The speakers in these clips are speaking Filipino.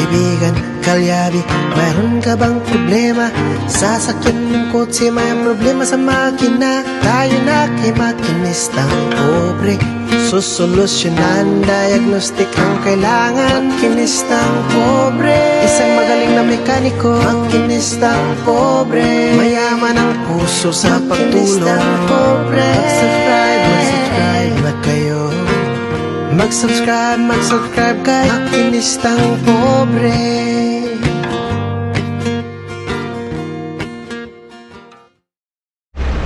kaibigan, kalyabi, mayroon ka bang problema? Sasakyan ng kotse, may problema sa makina. Tayo na kay makinistang pobre, susolusyonan, diagnostic ang kailangan. Makinistang pobre, isang magaling na mekaniko. Makinistang pobre, mayaman ang puso sa pagtulong. Mag-subscribe na kayo. Mag-subscribe kay Makinistang Pobre.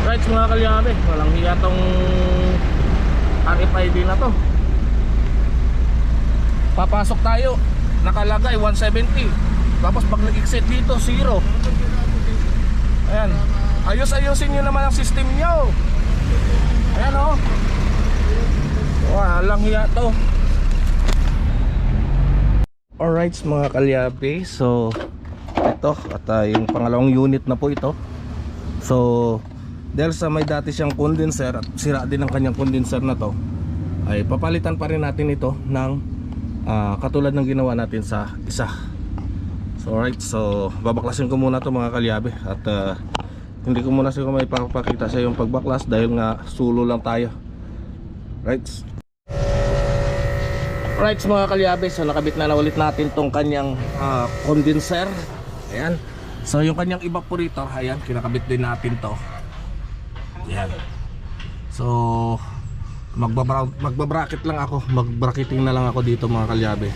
Right mga kalyabe, walang hiya tong RFID na to. Papasok tayo, nakalagay 170. Tapos pag nag-exit dito, 0. Ayan, ayos-ayusin nyo naman ang system nyo. Ayan o. Walang hiya to. Alright mga kalyabe, so ito at yung pangalawang unit na po ito. So dahil sa may dati siyang condenser at sira din ang kanyang condenser na to, ay papalitan pa rin natin ito ng katulad ng ginawa natin sa isa. So alright, so babaklasin ko muna to mga kalyabe. At hindi ko muna siguro may papakita sa yung pagbaklas dahil nga sulo lang tayo. Right. Right mga kalyabe, so nakabit na ulit natin tong kanyang condenser. Ayan. So yung kanyang evaporator, ayan, kinakabit din natin to. Ayan. So magbabracket lang ako, magbracketing na lang ako dito mga kalyabe.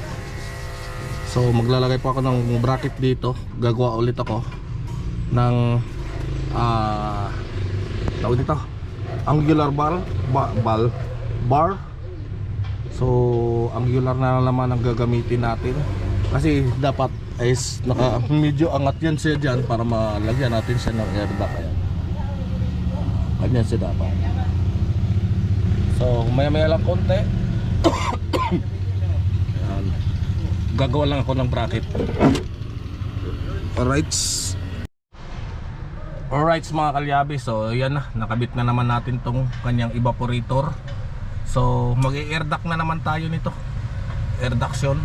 So maglalagay po ako ng bracket dito. Gagawa ulit ako ng tawag dito, angular bar. So angular na naman ang gagamitin natin kasi dapat is medyo angat yan siya dyan para malagyan natin siya ng air duct. Ganyan siya dapat. So maya lang konti. Gagawa lang ako ng bracket. Alright mga kalyabe, so yan na, nakabit na naman natin tong kanyang evaporator. So mag-air duct na naman tayo nito, air duction.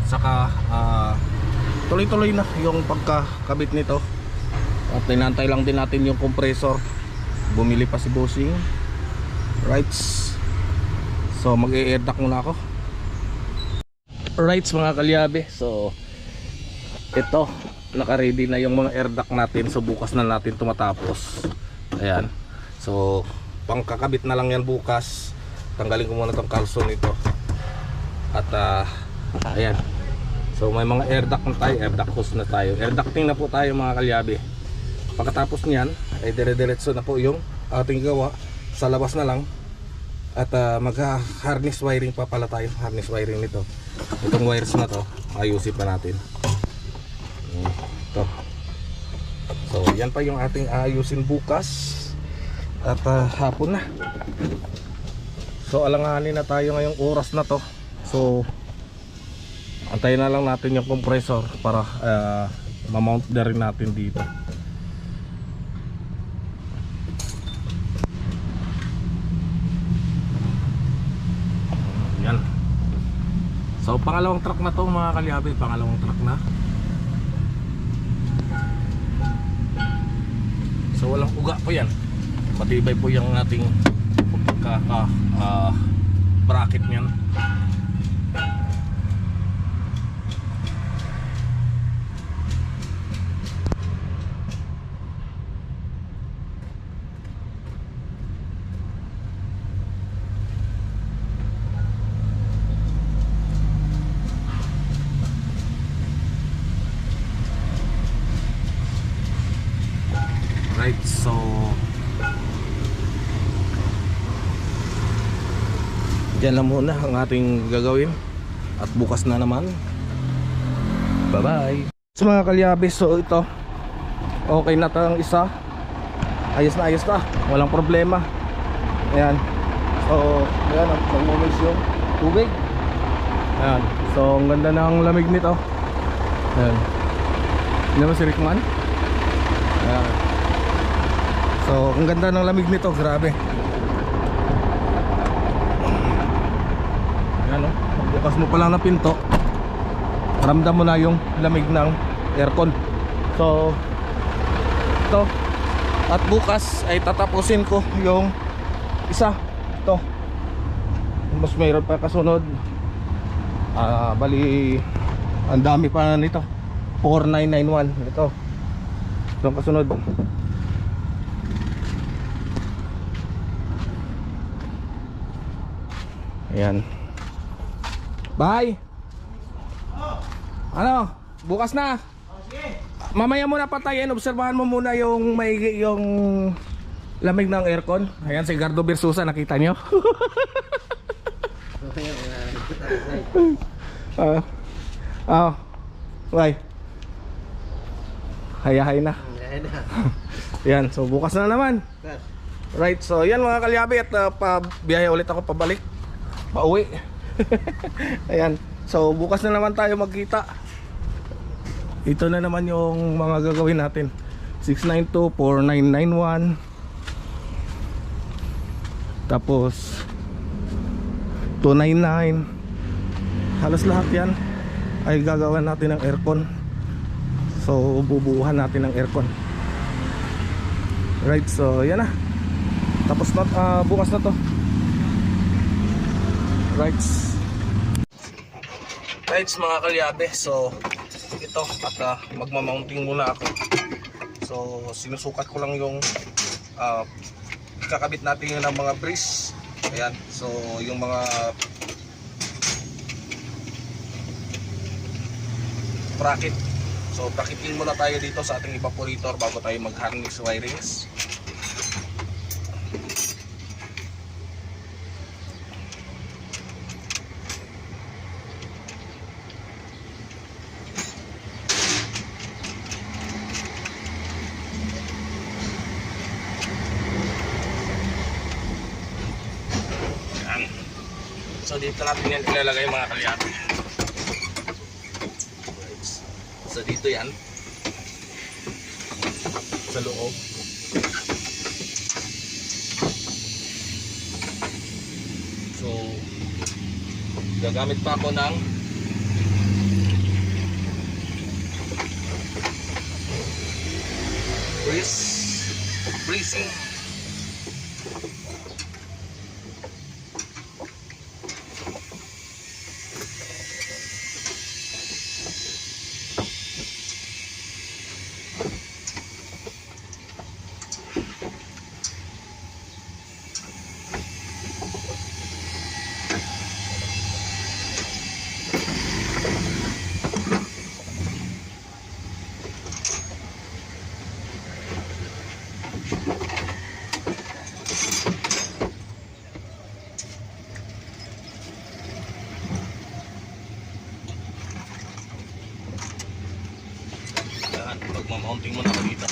Saka tuloy-tuloy na yung pagkakabit nito. At tinantay lang din natin yung compressor. Bumili pa si bossing. Right. So mag-air duct muna ako. Alright mga kalyabe, so ito, naka-ready na yung mga air duct natin. So bukas na natin tumatapos. Ayan. So pangkakabit na lang yan bukas. Tanggalin ko muna tong kalson nito. At ayan. So may mga air duct na tayo, air duct hose na tayo. Air ducting na po tayo mga kalyabe. Pagkatapos niyan ay dire-diretso na po yung ating gawa. Sa labas na lang. At mag-harness wiring pa pala tayo. Harness wiring nito. Itong wires na to, ayusin pa natin. Ito. So yan pa yung ating ayusin bukas. At hapon na. So alanganin na tayo ngayong oras na to. So antayin na lang natin yung compressor para ma-mount na rin natin dito. Yan. So pangalawang truck na to mga kalyabe, pangalawang truck na. So walang uga po yan. Matibay po yung ating bracket niyan. Right, so diyan lang muna ang ating gagawin. At bukas na naman. Bye bye. So mga kalyabe, so ito okay na tayong isa. Ayos na, walang problema. Ayan. So ayan, nag-moves yung tubig. Ayan. So ang ganda ng lamig nito. Ayan. Hindi mo si Rickman? Ayan. So ang ganda ng lamig nito, grabe. Ayan o, bukas mo pa lang na pinto. ramdam mo na yung lamig ng aircon. So ito, at bukas ay tatapusin ko yung isa. Ito, mas mayroon pa kasunod. Bali ang dami pa nito, 4991 ito. Itong kasunod. Ayan. Bye. Ano? Bukas na. Mamaya muna patayin, obserbahan mo muna yung maigi yung lamig ng aircon. Ayan si Gardo Versusa, nakita nyo? Bye. Hayahay na. Yan, so bukas na naman. Right, so yan mga kalyabi, at biyahe ulit ako pabalik, pauwi. Ayan, so bukas na naman tayo magkita. Ito na naman yung mga gagawin natin. 692, 4991. Tapos 299. Halos lahat yan ay gagawa natin ng aircon. So bubuuhan natin ng aircon. Right, so yan na. Tapos na, bukas na to. Right. Right mga kalyabe, so ito at magmamounting muna ako. So sinusukat ko lang yung kakabit natin ng mga brace. Ayan, so yung mga bracket. So bracketing muna tayo dito sa ating evaporator bago tayo mag-harness wirings. So dito natin yan ilalagay mga kalyabe. So dito yan sa loob. So gagamit pa ako ng breezing. Magmamounting muna ako dito.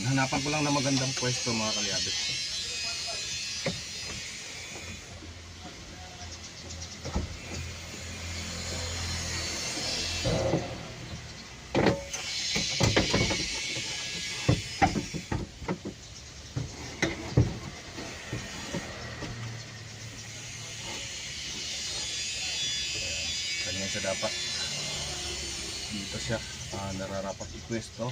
Hanapan ko lang na magandang pwesto mga kalyabe. siya nararapat i-pwesto.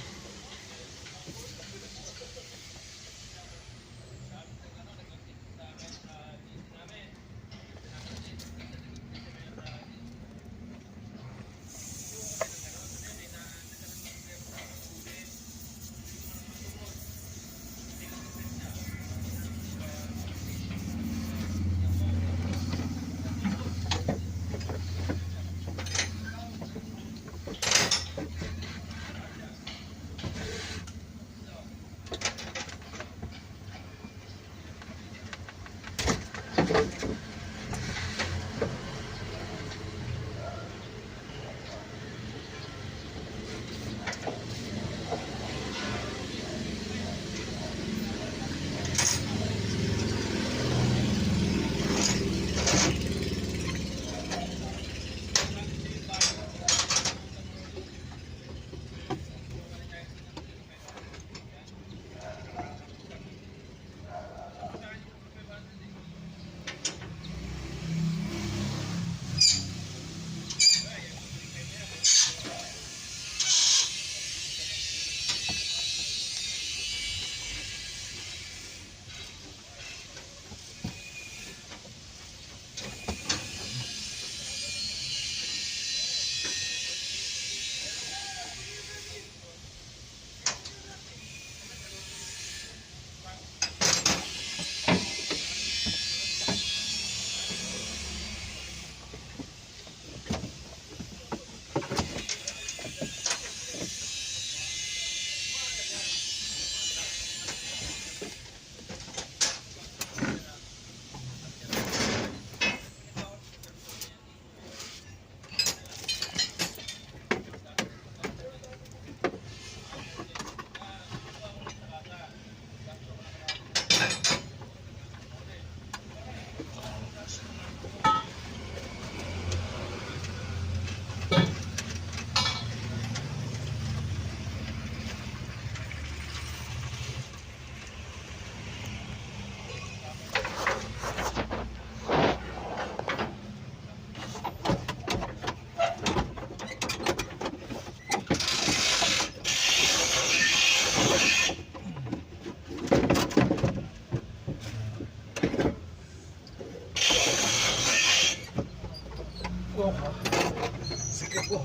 Sige po.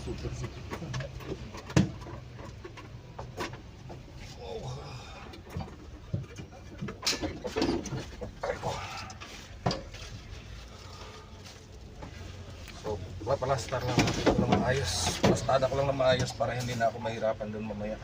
Super sikip po. So, palastar lang natin ito na maayos. Plastada ko lang na maayos para hindi na ako mahirapan dun mamaya.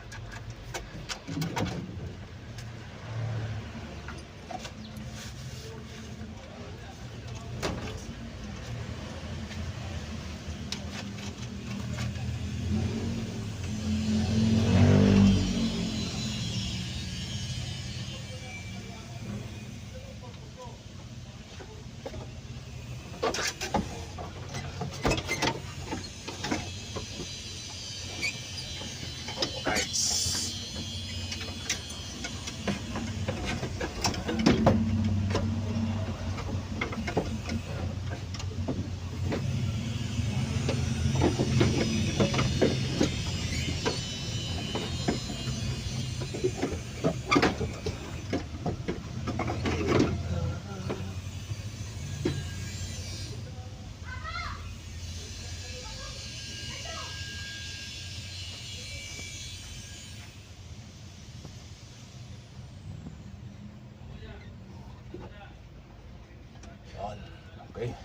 Okay.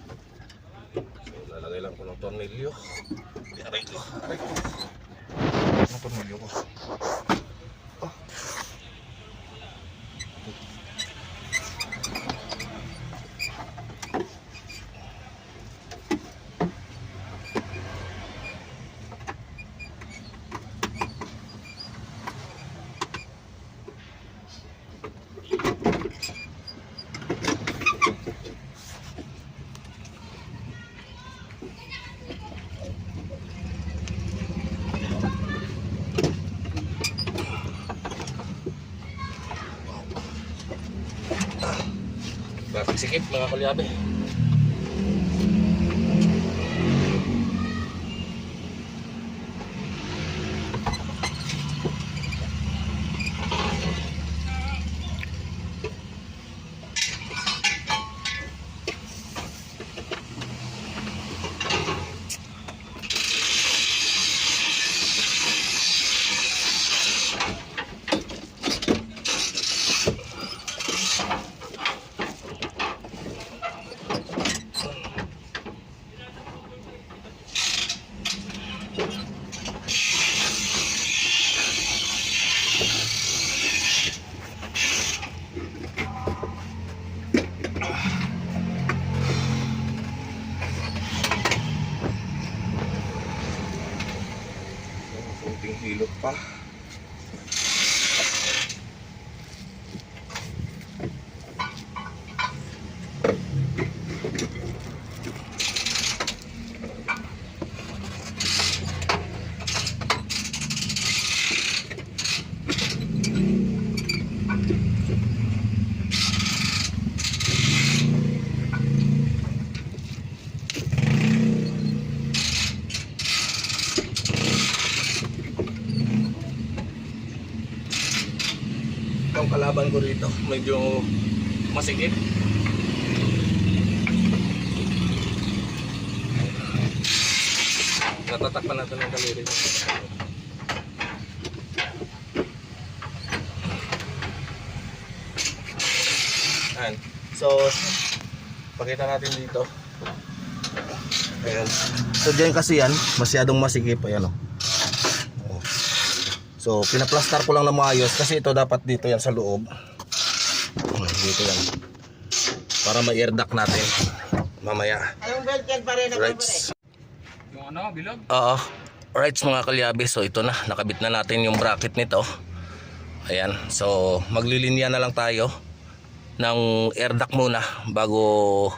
So, lalagay lang ko ng tornilyo. Aray ko. Ang tornilyo ko. Oh. sikip mga kalyabe. Kunting hilot pa. Ang kalaban ko rito medyo masikip. Natatakpan natin ng kaliri. Ayan. So pakita natin dito. Ayan. So dyan kasi yan masyadong masikip. Ayan o. So pinaplastar ko lang na maayos kasi ito dapat dito yan sa loob. Dito yan. Para ma-air duct natin mamaya. Anong belt yan pare? Right. Yung ano, bilog? Oo. Right mga kalyabe. So ito na. Nakabit na natin yung bracket nito. Ayan. So maglilinya na lang tayo ng air duct muna bago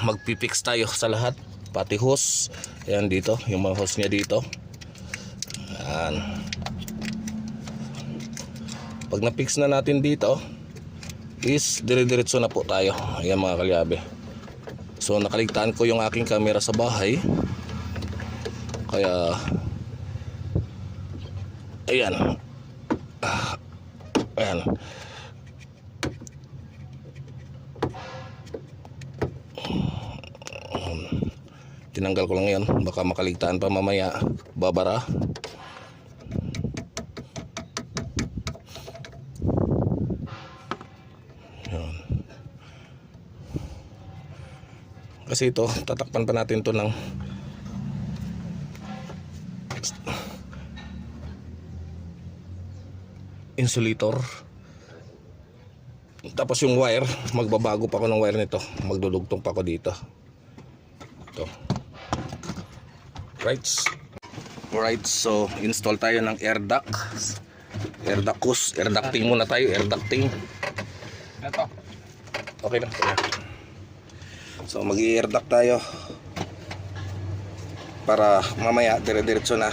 magpipix tayo sa lahat. Pati hose. Ayan dito. Yung mga hose niya dito. Ayan. Pag na-fix na natin dito is dire-diretso na po tayo. Ayan mga kalyabe. So nakaligtaan ko yung aking camera sa bahay. Kaya ayan. Ayan. Tinanggal ko lang yan. Baka makaligtaan pa mamaya. Babara. Kasi ito, tatakpan pa natin to ng insulator. Tapos yung wire, magbabago pa ako ng wire nito. Magdudugtong pa ako dito. Ito. Right, so install tayo ng air duct. Air ducting muna tayo, air ducting. Ito. Okay na. So mag-i-air duct tayo para mamaya dire-diretso na.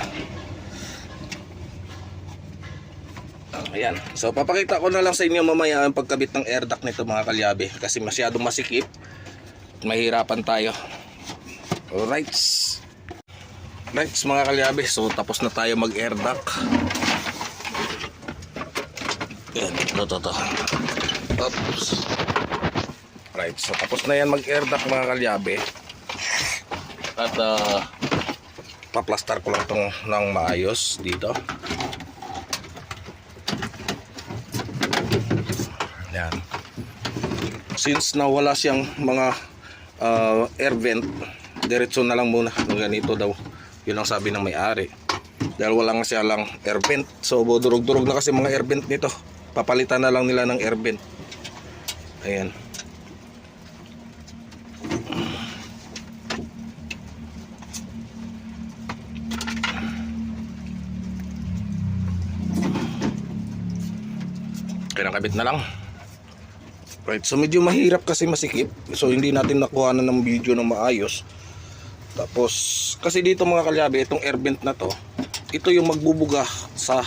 Ayan. So papakita ko na lang sa inyo mamaya ang pagkabit ng air duct nito mga kalyabe kasi masyadong masikip. Mahirapan tayo. Alright. Right mga kalyabe. So tapos na tayo mag-air duct. Ayan. Ito. Oops. Right, so tapos na yan mag-air duct mga kalyabe. At paplastar ko lang itong ng maayos dito. Yan. Since nawala siyang mga air vent, diretso na lang muna ng ganito daw. Yun ang sabi ng may-ari. Dahil wala nga siya lang air vent. So durog-durog na kasi mga air vent nito. Papalitan na lang nila ng air vent. Ayan. Kinakabit na lang. Right, so medyo mahirap kasi masikip. So hindi natin nakuha na ng video ng maayos. Tapos kasi dito mga kalyabe, itong air vent na to, ito yung magbubuga sa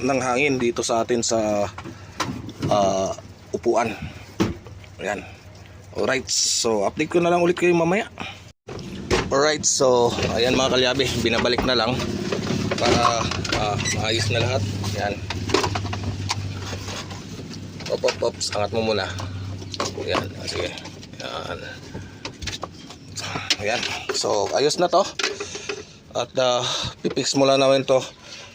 ng hangin dito sa atin sa upuan. Ayan. Alright, so update ko na lang ulit kayo mamaya. Alright, so ayan mga kalyabe, binabalik na lang para maayos na lahat. Ayan. Ops, angat mo muna. Ayan, sige. Ayan. Ayan, so ayos na to. At pipix mo lang namin to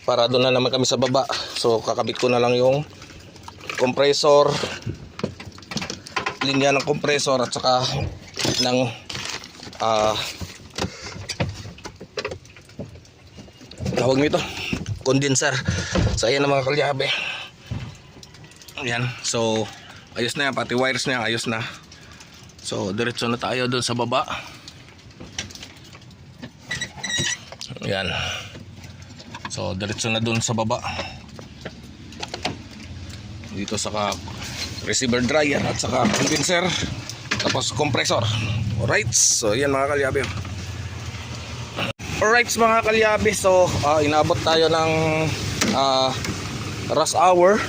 para doon na naman kami sa baba. So kakabit ko na lang yung compressor, linya ng compressor at saka ng tawag nito, condenser. So ayan na mga kalyabe. Ayan, so ayos na yan, pati wires na yan, ayos na. So diretso na tayo doon sa baba. Ayan, so diretso na doon sa baba dito sa receiver dryer at saka condenser tapos compressor. Alright, so yan mga kalyabe. Alright mga kalyabe, so inabot tayo ng rush hour.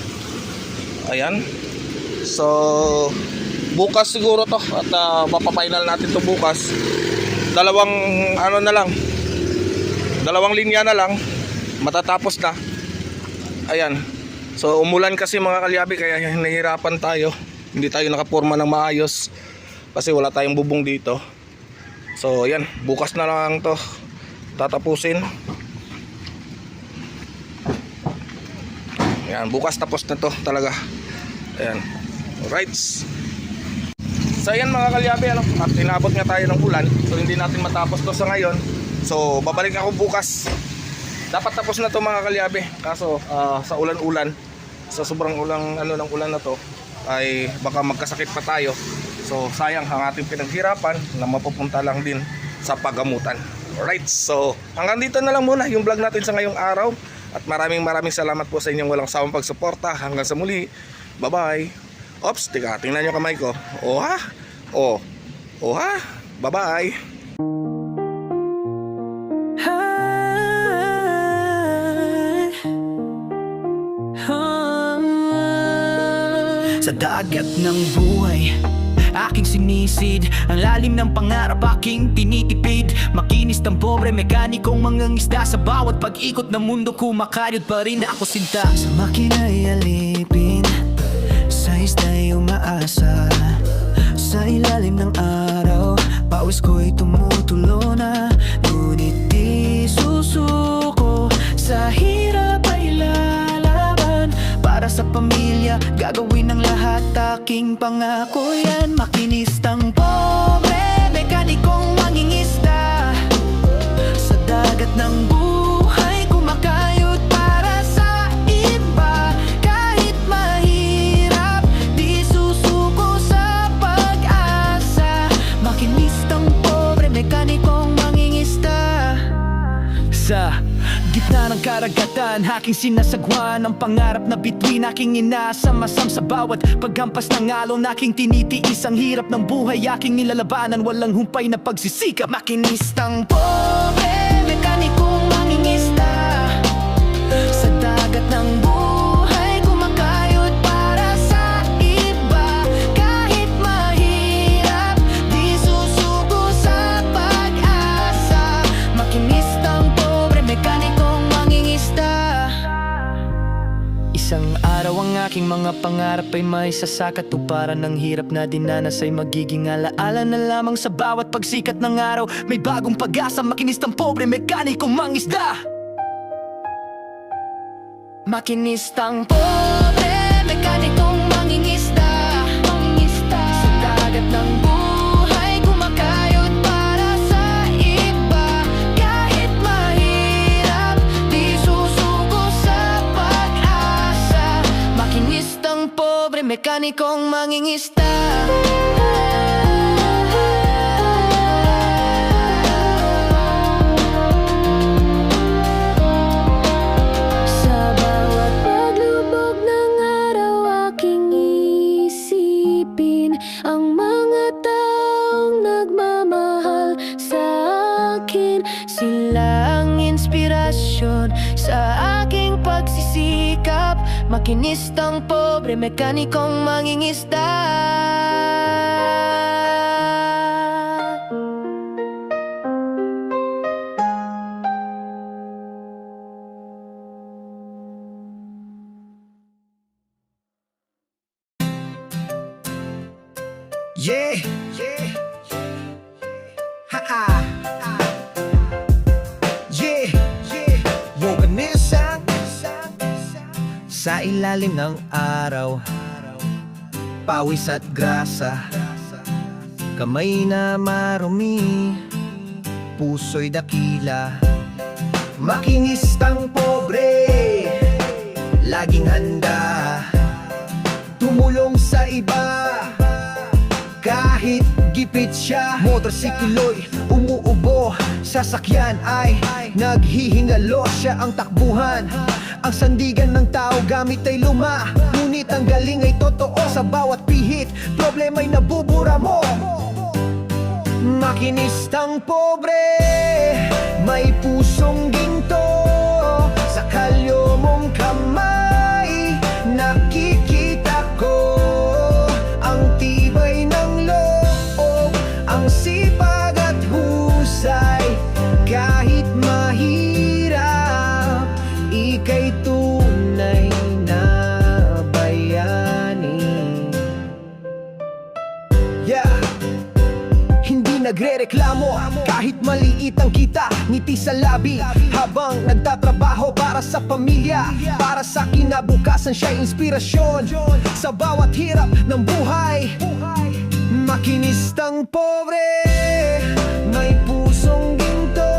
Ayan, so bukas siguro to at mapapainal natin to bukas. Dalawang dalawang linya na lang matatapos na. Ayan, so umulan kasi mga kalyabe kaya nahihirapan tayo, hindi tayo nakaporma ng maayos kasi wala tayong bubong dito. So ayan, bukas na lang to tatapusin. Ayan, bukas tapos na to talaga. Ayan, alright. So ayan mga kalyabe, at inabot nga tayo ng ulan, so hindi natin matapos to sa ngayon. So babalik ako bukas. Dapat tapos na to mga kalyabe, kaso sa ulan-ulan, sa sobrang ng ulan na to ay baka magkasakit pa tayo. So sayang ang ating pinaghirapan na mapupunta lang din sa paggamutan. Alright, so hanggang dito na lang muna yung vlog natin sa ngayong araw. At maraming salamat po sa inyong walang sawang pagsuporta. Hanggang sa muli, bye bye. Ops, tingnan nyo kamay ko. Oh ha? Oh ha? Bye bye. Sa dagat ng buhay, aking sinisid. Ang lalim ng pangarap, aking tinitipid. Makinis ng pobre, mekanikong mangangisda. Sa bawat pag-ikot ng mundo, kumakayod pa rin ako sinta. Sa makina'y alipin, sa isda'y umaasa. Sa ilalim ng araw, pawis ko'y tumutulo na. Ngunit di susuko, sa hirap ay lalaban. Para sa pamilya, gagawin ang lahat, aking pangako yan. Makinistang pobre, mekanikong mangingisda. Sa dagat ng buhay, kumakayod para sa iba. Kahit mahirap, di susuko sa pag-asa. Makinistang pobre, mekanikong mangingisda. Sa gitna ng karagatan, aking sinasagwan ang pangarap na bituin, aking inaasam-asam sa bawat paghampas ng alon. Aking tinitiis ang hirap ng buhay, aking nilalabanan, walang humpay na pagsisikap. Makinistang pobre, mekanikong mangingisda. Sa dagat ng buhay, kumakayod para sa iba. Kahit mahirap, di susuko sa pag-asa. Makinistang pobre, mekanikong mangingisda. Isang araw ang aking mga pangarap ay may sasakatuparan. Ng hirap na dinanas ay magiging alaala na lamang. Sa bawat pagsikat ng araw, may bagong pag-asa. Makinistang pobre, mekanikong mangisda. Makinistang pobre, mekanikong mangingisda. Sa dagat ng buhay, kumakayod para sa iba. Kahit mahirap, di susuko sa pag-asa. Makinistang pobre, mekanikong mangingisda. Sa bawat paglubog ng araw, aking isipin ang mga taong nagmamahal sa akin. Sila ang inspirasyon sa aking pagsisikap. Makinistang pobre, mekanikong mangingisda. Yeah, yeah, ha-ha, yeah, yeah, Woganisang sa ilalim ng araw, pawis at grasa, kamay na marumi, puso'y dakila, makinistang pobre, laging handa tumulong sa iba. Kahit gipit siya, motorsiklo'y umuubo, sasakyan ay naghihingalo. Siya ang takbuhan, ang sandigan ng tao gamit ay luma. Ngunit ang galing ay totoo, sa bawat pihit problema'y nabubura mo. Makinistang pobre, may pusong ginto, sa kalyo mong kamay nakikita ko ang tibay ng loob, ang sipag at husay. Kahit mahirap, ika'y tunay na bayani. Yeah, hindi nagrereklamo kahit maliit ang kita, ngiti sa labi habang nagtatrabaho para sa pamilya, para sa kinabukasan siya'y inspirasyon sa bawat hirap ng buhay. Makinistang pobre, may pusong ginto,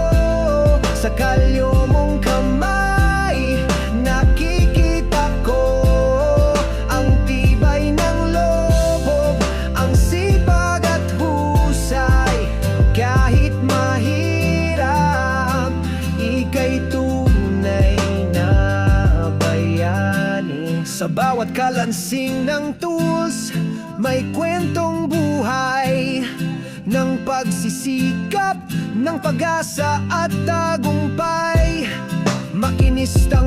sa kalyo mong kamay nakikita ko ang tibay ng loob, ang sipag at husay. Kahit mahirap, ika'y tunay na bayani. Sa bawat kalansing ng tools, may kwentong buhay ng pagsisikap, ng pag-asa at tagumpay. Makinista